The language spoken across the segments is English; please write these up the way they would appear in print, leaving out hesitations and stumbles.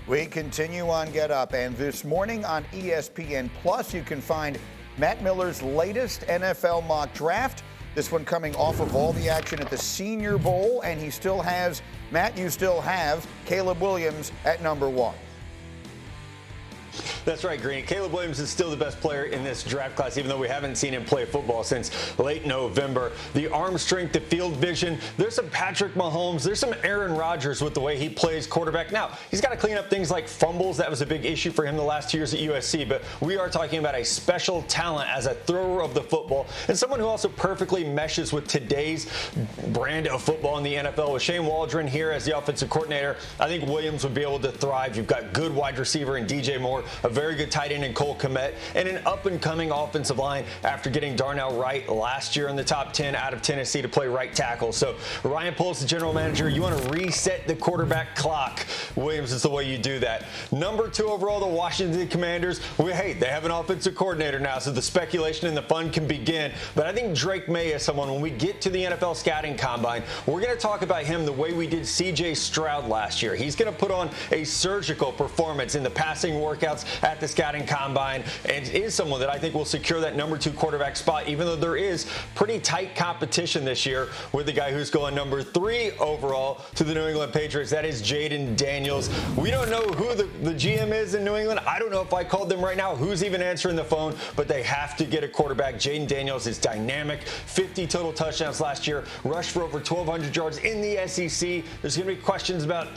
We continue on Get Up, and this morning on ESPN Plus, you can find Matt Miller's latest NFL mock draft. This one coming off of all the action at the Senior Bowl, and he still has, Matt, you still have Caleb Williams at number 1. That's right, Green. Caleb Williams is still the best player in this draft class, even though we haven't seen him play football since late November. The arm strength, the field vision, there's some Patrick Mahomes, there's some Aaron Rodgers with the way he plays quarterback. Now, he's got to clean up things like fumbles. That was a big issue for him the last 2 years at USC, but we are talking about a special talent as a thrower of the football and someone who also perfectly meshes with today's brand of football in the NFL. With Shane Waldron here as the offensive coordinator, I think Williams would be able to thrive. You've got good wide receiver in DJ Moore, a very good tight end in Cole Kmet, and an up-and-coming offensive line after getting Darnell Wright last year in the top 10 out of Tennessee to play right tackle. So Ryan Poles, the general manager, you want to reset the quarterback clock. Williams is the way you do that. Number 2 overall, the Washington Commanders. They have an offensive coordinator now, so the speculation and the fun can begin. But I think Drake May is someone, when we get to the NFL scouting combine, we're going to talk about him the way we did C.J. Stroud last year. He's going to put on a surgical performance in the passing workouts at the scouting combine, and is someone that I think will secure that number 2 quarterback spot, even though there is pretty tight competition this year with the guy who's going number 3 overall to the New England Patriots. That is Jaden Daniels. We don't know who the GM is in New England. I don't know if I called them right now who's even answering the phone, but they have to get a quarterback. Jaden Daniels is dynamic. 50 total touchdowns last year, rushed for over 1,200 yards in the SEC. There's going to be questions about,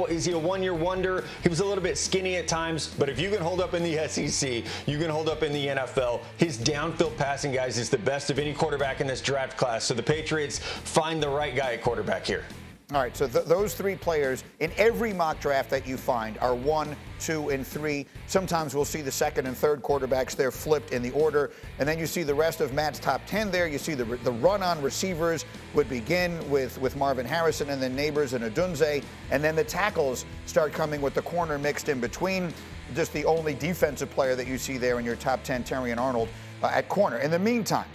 is he a one-year wonder? He was a little bit skinny at times, but if you can hold up in the SEC, you can hold up in the NFL. His downfield passing, guys, is the best of any quarterback in this draft class. So the Patriots find the right guy at quarterback here. All right, so those 3 players in every mock draft that you find are 1, 2, and 3. Sometimes we'll see the second and third quarterbacks there flipped in the order. And then you see the rest of Matt's top 10 there. You see the run on receivers would begin with Marvin Harrison and then Neighbors and Odunze. And then the tackles start coming with the corner mixed in between. Just the only defensive player that you see there in your top 10, Terrion Arnold, at corner. In the meantime,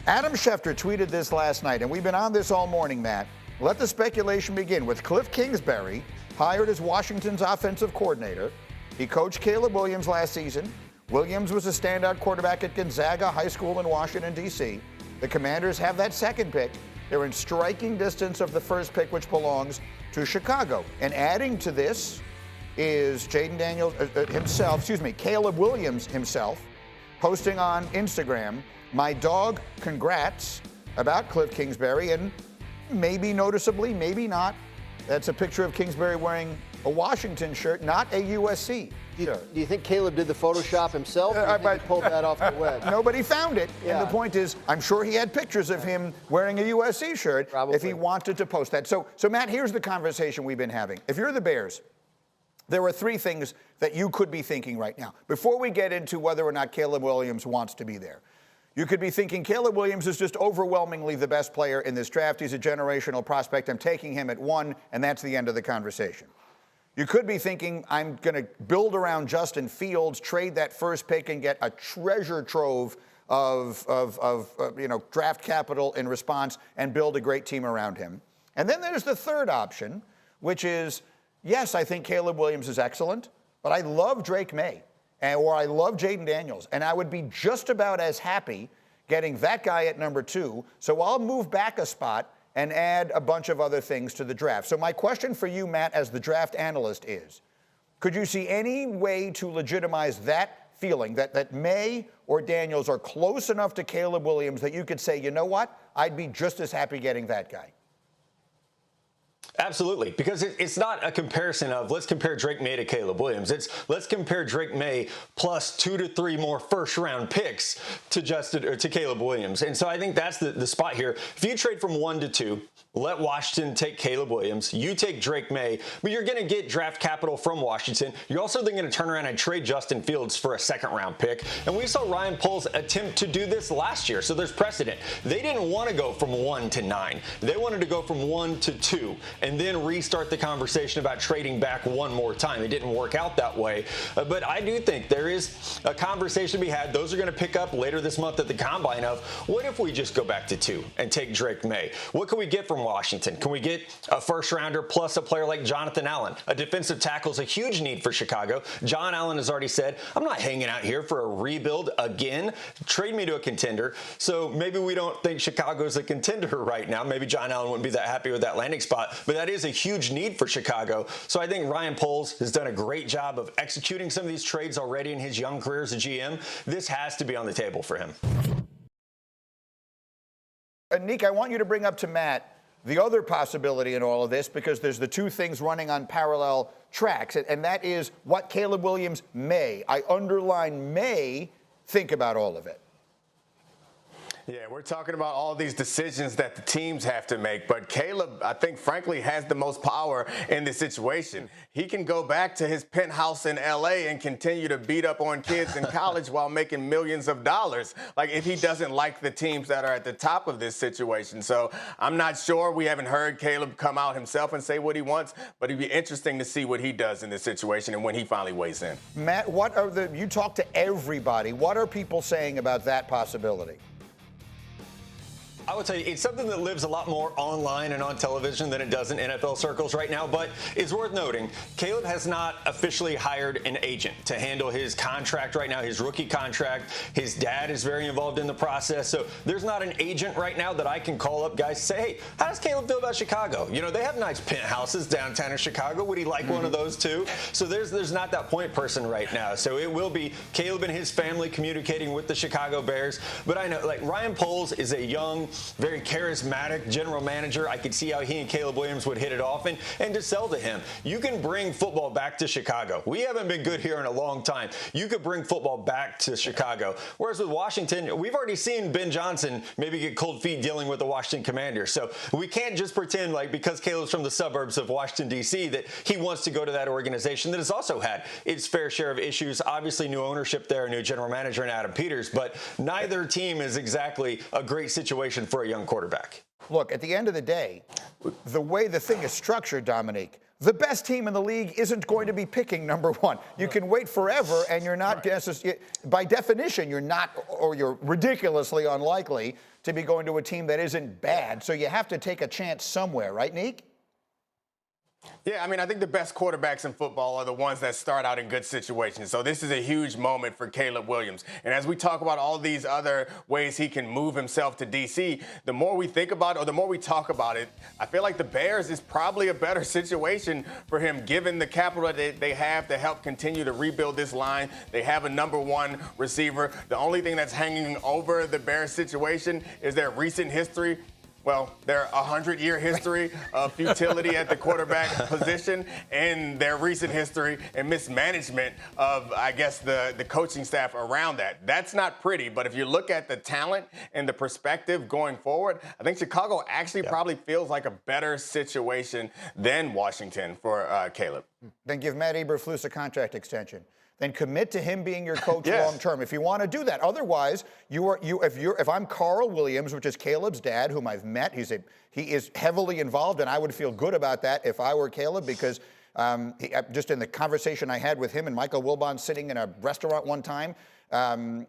Adam Schefter tweeted this last night, and we've been on this all morning, Matt. Let the speculation begin with Kliff Kingsbury, hired as Washington's offensive coordinator. He coached Caleb Williams last season. Williams was a standout quarterback at Gonzaga High School in Washington, D.C. The Commanders have that second pick. They're in striking distance of the first pick, which belongs to Chicago. And adding to this is Jaden Daniels Caleb Williams himself, posting on Instagram, "My dog, congrats," about Kliff Kingsbury, and maybe noticeably, maybe not, that's a picture of Kingsbury wearing a Washington shirt, not a USC shirt. Do you think Caleb did the Photoshop himself, or he pulled that off the web? Nobody found it, and the point is, I'm sure he had pictures of him wearing a USC shirt if he wanted to post that. So Matt, here's the conversation we've been having. If you're the Bears, there are 3 things that you could be thinking right now. Before we get into whether or not Caleb Williams wants to be there, you could be thinking Caleb Williams is just overwhelmingly the best player in this draft. He's a generational prospect. I'm taking him at 1, and that's the end of the conversation. You could be thinking I'm going to build around Justin Fields, trade that first pick, and get a treasure trove of draft capital in response and build a great team around him. And then there's the third option, which is, yes, I think Caleb Williams is excellent, but I love Drake May. Or I love Jaden Daniels, and I would be just about as happy getting that guy at number 2. So I'll move back a spot and add a bunch of other things to the draft. So my question for you, Matt, as the draft analyst is, could you see any way to legitimize that feeling that May or Daniels are close enough to Caleb Williams that you could say, you know what, I'd be just as happy getting that guy? Absolutely, because it's not a comparison of let's compare Drake May to Caleb Williams. It's let's compare Drake May plus 2 to 3 more first-round picks to Caleb Williams. And so I think that's the spot here. If you trade from 1 to 2, let Washington take Caleb Williams. You take Drake May, but you're going to get draft capital from Washington. You're also then going to turn around and trade Justin Fields for a second-round pick. And we saw Ryan Poles attempt to do this last year, so there's precedent. They didn't want to go from 1 to 9. They wanted to go from 1 to 2. and then restart the conversation about trading back one more time. It didn't work out that way. But I do think there is a conversation to be had. Those are going to pick up later this month at the Combine of, what if we just go back to 2 and take Drake May? What can we get from Washington? Can we get a first-rounder plus a player like Jonathan Allen? A defensive tackle is a huge need for Chicago. John Allen has already said, I'm not hanging out here for a rebuild again. Trade me to a contender. So maybe we don't think Chicago's a contender right now. Maybe John Allen wouldn't be that happy with that landing spot, but that is a huge need for Chicago. So I think Ryan Poles has done a great job of executing some of these trades already in his young career as a GM. This has to be on the table for him. Nick, I want you to bring up to Matt the other possibility in all of this, because there's the two things running on parallel tracks, and that is what Caleb Williams may, I underline may, think about all of it. Yeah, we're talking about all these decisions that the teams have to make, but Caleb, I think, frankly, has the most power in this situation. He can go back to his penthouse in L.A. and continue to beat up on kids in college while making millions of dollars, like if he doesn't like the teams that are at the top of this situation. So I'm not sure. We haven't heard Caleb come out himself and say what he wants, but it'd be interesting to see what he does in this situation and when he finally weighs in. Matt, you talk to everybody. What are people saying about that possibility? I would say it's something that lives a lot more online and on television than it does in NFL circles right now, but it's worth noting, Caleb has not officially hired an agent to handle his contract right now, his rookie contract. His dad is very involved in the process, so there's not an agent right now that I can call up guys and say, hey, how does Caleb feel about Chicago? You know, they have nice penthouses downtown in Chicago. Would he like one of those too? So there's not that point person right now. So it will be Caleb and his family communicating with the Chicago Bears. But I know, like, Ryan Poles is a young, very charismatic general manager. I could see how he and Caleb Williams would hit it off. And to sell to him, you can bring football back to Chicago. We haven't been good here in a long time. You could bring football back to Chicago. Whereas with Washington, we've already seen Ben Johnson maybe get cold feet dealing with the Washington Commanders. So we can't just pretend like because Caleb's from the suburbs of Washington, D.C., that he wants to go to that organization that has also had its fair share of issues. Obviously, new ownership there, new general manager in Adam Peters, but neither team is exactly a great situation for a young quarterback. Look, at the end of the day, the way the thing is structured, Domonique, the best team in the league isn't going to be picking number one. You can wait forever, and you're not, by definition, you're not, or you're ridiculously unlikely to be going to a team that isn't bad. So you have to take a chance somewhere, right, Neek? Yeah, I mean, I think the best quarterbacks in football are the ones that start out in good situations. So this is a huge moment for Caleb Williams. And as we talk about all these other ways he can move himself to D.C., the more we think about it, or the more we talk about it, I feel like the Bears is probably a better situation for him, given the capital that they have to help continue to rebuild this line. They have a number one receiver. The only thing that's hanging over the Bears situation is their recent history. Well, their 100-year history of futility at the quarterback position and their recent history and mismanagement of, I guess, the coaching staff around that. That's not pretty, but if you look at the talent and the perspective going forward, I think Chicago actually probably feels like a better situation than Washington for Caleb. Then give Matt Eberflus a contract extension. Then commit to him being your coach long term if you want to do that. Otherwise, if I'm Carl Williams, which is Caleb's dad, whom I've met, he is heavily involved, and I would feel good about that if I were Caleb, because just in the conversation I had with him and Michael Wilbon sitting in a restaurant one time,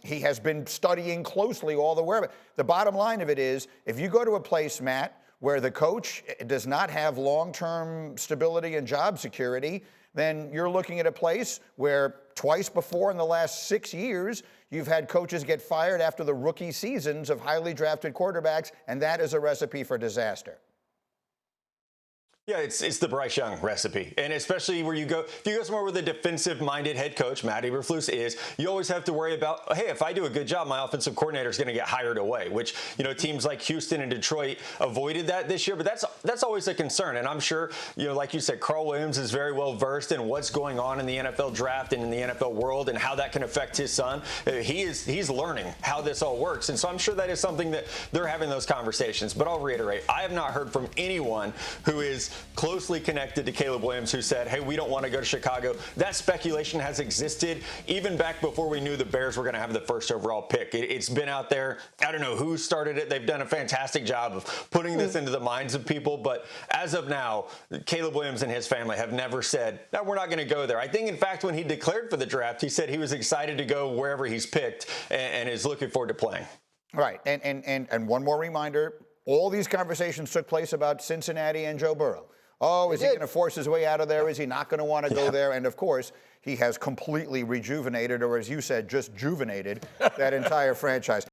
he has been studying closely all the whereabouts. The bottom line of it is, if you go to a place, Matt, where the coach does not have long-term stability and job security, then you're looking at a place where twice before in the last 6 years, you've had coaches get fired after the rookie seasons of highly drafted quarterbacks, and that is a recipe for disaster. Yeah, it's the Bryce Young recipe. And especially where if you go somewhere with a defensive-minded head coach, Matt Eberflus is, you always have to worry about, hey, if I do a good job, my offensive coordinator is going to get hired away, which, teams like Houston and Detroit avoided that this year. But that's always a concern. And I'm sure, like you said, Carl Williams is very well versed in what's going on in the NFL draft and in the NFL world and how that can affect his son. He's learning how this all works. And so I'm sure that is something that they're having those conversations. But I'll reiterate, I have not heard from anyone who is closely connected to Caleb Williams, who said, hey, we don't want to go to Chicago. That speculation has existed even back before we knew the Bears were going to have the first overall pick. It's been out there. I don't know who started it. They've done a fantastic job of putting this into the minds of people. But as of now, Caleb Williams and his family have never said, no, we're not going to go there. I think, in fact, when he declared for the draft, he said he was excited to go wherever he's picked and is looking forward to playing. Right. And one more reminder, all these conversations took place about Cincinnati and Joe Burrow. Oh, is he going to force his way out of there? Is he not going to want to go there? And, of course, he has completely rejuvenated, or as you said, just juvenated that entire franchise.